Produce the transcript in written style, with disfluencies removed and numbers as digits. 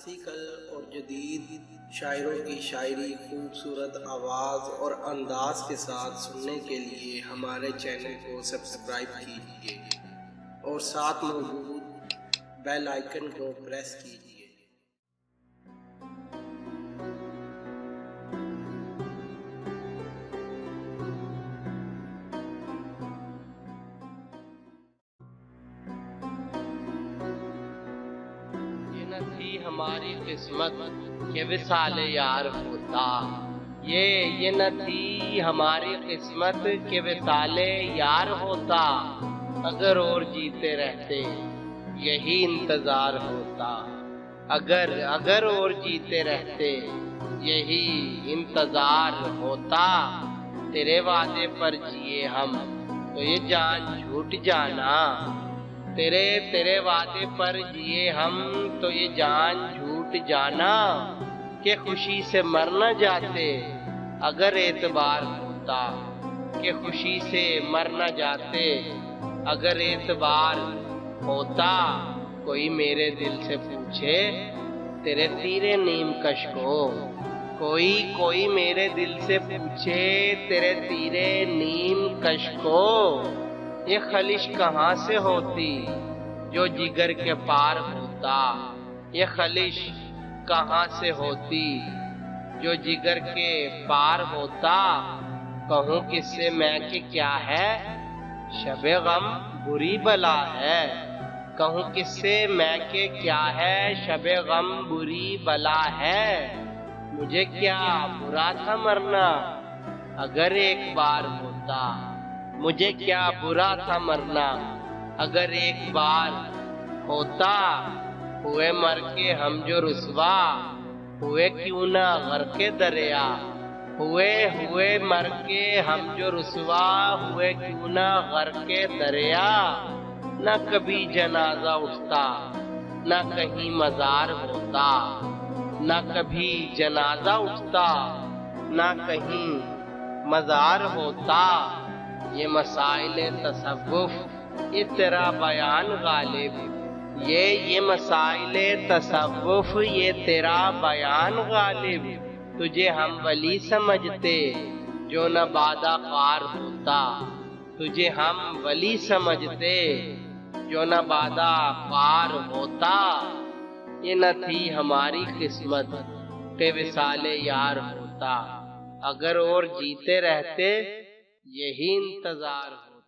Classical اور جدید شاعروں کی شاعری خوبصورت آواز اور انداز کے ساتھ سننے کے لیے ہمارے چینل کو سبسکرائب کیجیے اور ساتھ موجود بیل آئیکن کو پریس کیجیے۔ تھی ہماری قسمت کہ وصال یار ہوتا، یہ نہ تھی ہماری قسمت کہ وصال یار ہوتا، اگر اور جیتے رہتے یہی انتظار ہوتا، اگر اور جیتے رہتے یہی انتظار ہوتا، تیرے وعدے پر جیے ہم تو یہ جان جھوٹ جانا، تیرے وعدے پر جیے ہم تو یہ جان جھوٹ جانا، کہ خوشی سے مر نہ جاتے اگر اعتبار ہوتا، کہ خوشی سے مر نہ جاتے اگر اعتبار ہوتا، کوئی میرے دل سے پوچھے تیرے تیرے نیم کش کو، کوئی میرے دل سے پوچھے تیرے تیرے نیم کش کو، یہ خلش کہاں سے ہوتی جو جگر کے پار ہوتا، یہ خلش کہاں سے ہوتی جو جگر کے پار ہوتا، کہوں کس سے میں کہ کیا ہے شب غم بری بلا ہے، کہوں کس سے میں کہ کیا ہے شب غم بری بلا ہے، مجھے کیا برا تھا مرنا اگر ایک بار ہوتا، مجھے کیا برا تھا مرنا اگر ایک بار ہوتا، ہوئے مر کے ہم جو رسوا ہوئے کیوں نہ غرق دریا، ہوئے مر کے ہم جو رسوا ہوئے کیوں نہ غرق دریا، نہ کبھی جنازہ اٹھتا نہ کہیں مزار ہوتا، نہ کبھی جنازہ اٹھتا نہ کہیں مزار ہوتا، یہ مسائل تصوف یہ تیرا بیان غالب، یہ مسائل تصوف یہ تیرا بیان غالب، تجھے ہم ولی سمجھتے جو نہ بادہ خوار ہوتا، تجھے ہم ولی سمجھتے جو نہ بادہ خوار ہوتا، یہ نہ تھی ہماری قسمت کہ وصال یار ہوتا، اگر اور جیتے رہتے یہی انتظار ہوتا۔